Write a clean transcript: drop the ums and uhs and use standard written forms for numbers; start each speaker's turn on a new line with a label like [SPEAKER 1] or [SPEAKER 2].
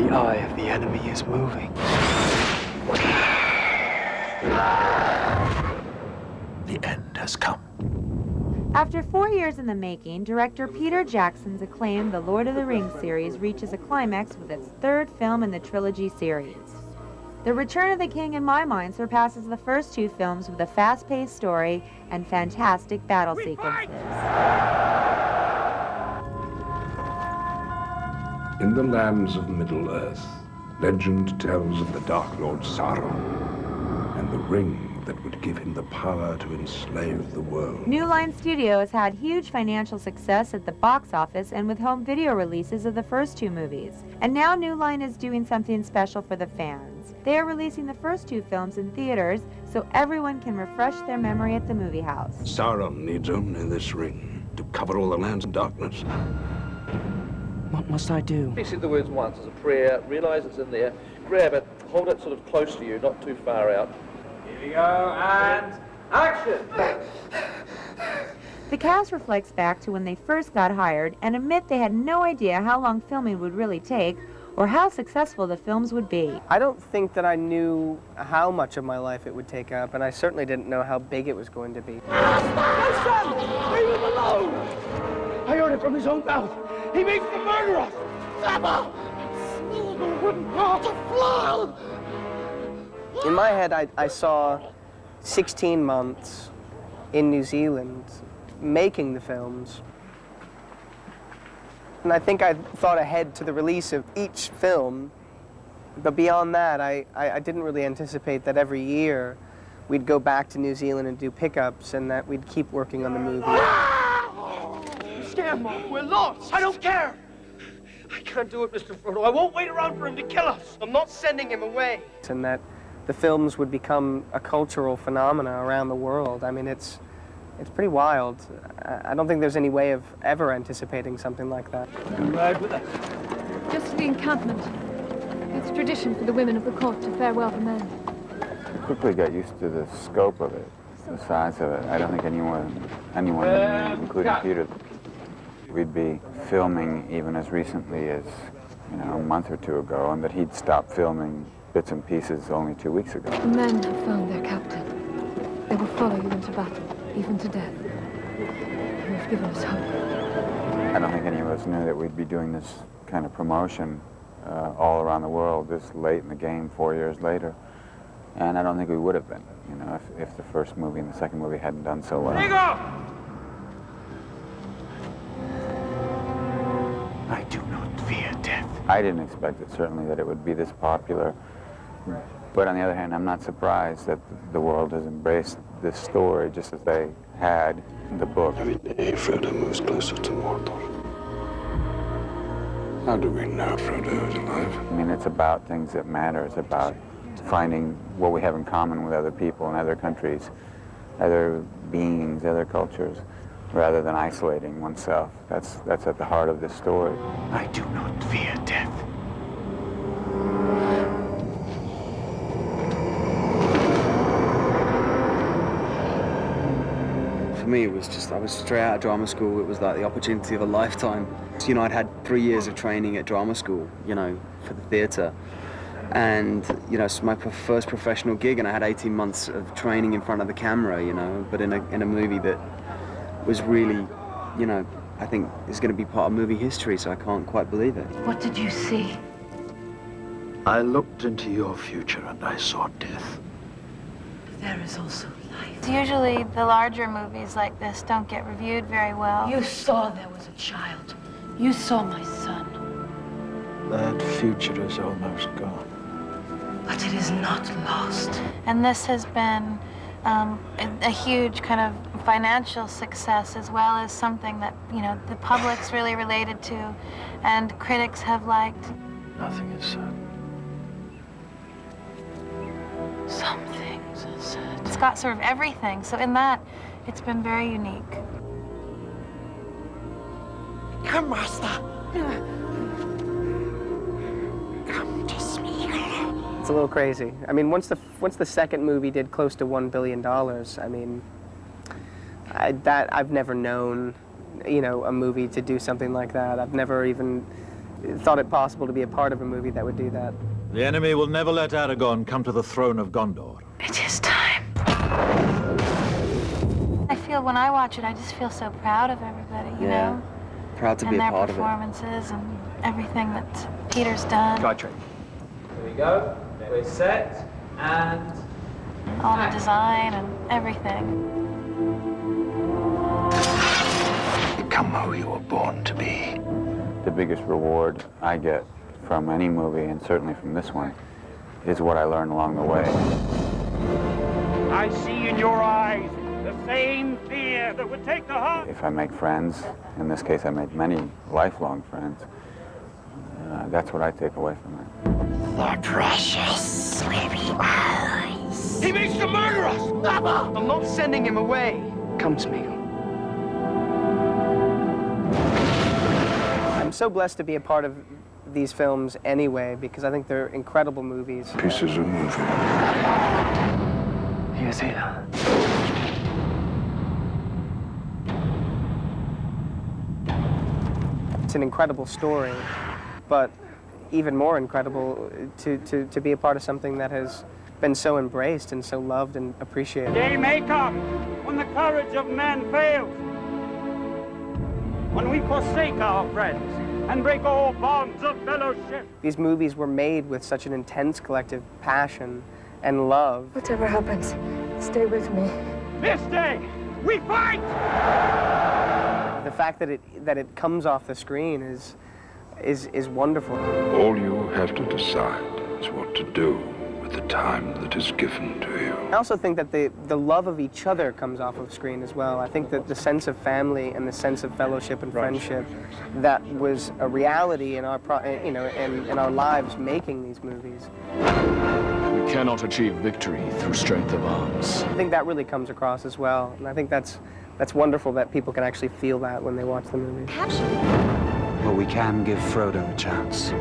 [SPEAKER 1] The eye of the enemy is moving.
[SPEAKER 2] The end has come.
[SPEAKER 3] After 4 years in the making, director Peter Jackson's acclaimed The Lord of the Rings series reaches a climax with its third film in the trilogy series. The Return of the King, in my mind, surpasses the first two films with a fast-paced story and fantastic battle sequences.
[SPEAKER 4] In the lands of Middle-earth, legend tells of the Dark Lord Sauron and the ring that would give him the power to enslave the world.
[SPEAKER 3] New Line Studio has had huge financial success at the box office and with home video releases of the first two movies. And now New Line is doing something special for the fans. They are releasing the first two films in theaters so everyone can refresh their memory at the movie house.
[SPEAKER 4] Sauron needs only this ring to cover all the lands in darkness.
[SPEAKER 5] What must I do?
[SPEAKER 6] Repeat the words once as a prayer, realize it's in there, grab it, hold it sort of close to you, not too far out. Here we go, and action!
[SPEAKER 3] The cast reflects back to when they first got hired and admit they had no idea how long filming would really take or how successful the films would be.
[SPEAKER 5] I don't think that I knew how much of my life it would take up, and I certainly didn't know how big it was going to be.
[SPEAKER 7] Leave him alone! I heard it from his own mouth. He means to murder us! Never! Smeagol wouldn't hurt a fly!
[SPEAKER 5] In my head, I saw 16 months in New Zealand making the films. And I think I thought ahead to the release of each film, but beyond that, I didn't really anticipate that every year we'd go back to New Zealand and do pickups and that we'd keep working on the movie.
[SPEAKER 7] Scare Mom, we're lost! I don't care! I can't do it, Mr. Frodo. I won't wait around for him to kill us. I'm not sending him away.
[SPEAKER 5] And that the films would become a cultural phenomena around the world. I mean, it's pretty wild. I don't think there's any way of ever anticipating something like that.
[SPEAKER 7] Ride with us.
[SPEAKER 8] Just to the encampment. It's tradition for the women of the court to farewell the men.
[SPEAKER 9] Quickly got used to the scope of it, the size of it. I don't think anyone, including Peter, we'd be filming even as recently as, a month or two ago, and that he'd stopped filming bits and pieces only 2 weeks ago.
[SPEAKER 8] The men have found their captain. They will follow you into battle, even to death. You have given us hope.
[SPEAKER 9] I don't think any of us knew that we'd be doing this kind of promotion all around the world this late in the game, 4 years later. And I don't think we would have been, if the first movie and the second movie hadn't done so well.
[SPEAKER 7] Take off!
[SPEAKER 2] I do not fear death.
[SPEAKER 9] I didn't expect it, certainly, that it would be this popular. But on the other hand, I'm not surprised that the world has embraced this story just as they had in the book.
[SPEAKER 4] Every day Frodo moves closer to Mordor. How do we know Frodo is alive?
[SPEAKER 9] I mean, it's about things that matter. It's about finding what we have in common with other people in other countries, other beings, other cultures, rather than isolating oneself. That's at the heart of this story.
[SPEAKER 2] I do not fear death.
[SPEAKER 1] For me, it was just, I was straight out of drama school. It was like the opportunity of a lifetime. So, I'd had 3 years of training at drama school, for the theatre. And, it's my first professional gig, and I had 18 months of training in front of the camera, but in a movie that was really, I think is going to be part of movie history, so I can't quite believe it.
[SPEAKER 8] What did you see?
[SPEAKER 2] I looked into your future and I saw death.
[SPEAKER 8] There is also life.
[SPEAKER 10] Usually the larger movies like this don't get reviewed very well.
[SPEAKER 8] You saw there was a child. You saw my son.
[SPEAKER 2] That future is almost gone.
[SPEAKER 8] But it is not lost.
[SPEAKER 10] And this has been a huge kind of financial success, as well as something that, the public's really related to and critics have liked.
[SPEAKER 2] Nothing is certain.
[SPEAKER 10] Some things are certain. It's got sort of everything, so in that, it's been very unique.
[SPEAKER 7] Come, Master. Come to Smeagol.
[SPEAKER 5] It's a little crazy. I mean, once the second movie did close to $1 billion, I mean, I've never known, a movie to do something like that. I've never even thought it possible to be a part of a movie that would do that.
[SPEAKER 11] The enemy will never let Aragorn come to the throne of Gondor.
[SPEAKER 10] It is time. I feel when I watch it, I just feel so proud of everybody, you know?
[SPEAKER 1] Proud to be a part of it.
[SPEAKER 10] And their performances and everything that Peter's done.
[SPEAKER 6] Here we go. We're set and
[SPEAKER 10] All the design and everything.
[SPEAKER 2] Become who you were born to be.
[SPEAKER 9] The biggest reward I get from any movie, and certainly from this one, is what I learn along the way.
[SPEAKER 7] I see in your eyes the same fear that would take the heart.
[SPEAKER 9] If I make friends, in this case I made many lifelong friends, that's what I take away from it.
[SPEAKER 7] The precious sleepy eyes. He means to murder us! Papa!
[SPEAKER 5] I'm not sending him away. Come to me. I'm so blessed to be a part of these films anyway, because I think they're incredible movies.
[SPEAKER 4] Pieces of movie.
[SPEAKER 5] He is here. It's an incredible story, but even more incredible to be a part of something that has been so embraced and so loved and appreciated.
[SPEAKER 7] Day may come when the courage of man fails, when we forsake our friends and break all bonds of fellowship.
[SPEAKER 5] These movies were made with such an intense collective passion and love.
[SPEAKER 8] Whatever happens, stay with me.
[SPEAKER 7] This day, we fight!
[SPEAKER 5] The fact that it comes off the screen is wonderful.
[SPEAKER 4] All you have to decide is what to do with the time that is given to you.
[SPEAKER 5] I also think that the love of each other comes off of screen as well. I think that the sense of family and the sense of fellowship and friendship that was a reality in our in our lives making these movies.
[SPEAKER 12] We cannot achieve victory through strength of arms.
[SPEAKER 5] I think that really comes across as well, and I think that's wonderful that people can actually feel that when they watch the movie.
[SPEAKER 13] Well, we can give Frodo a chance.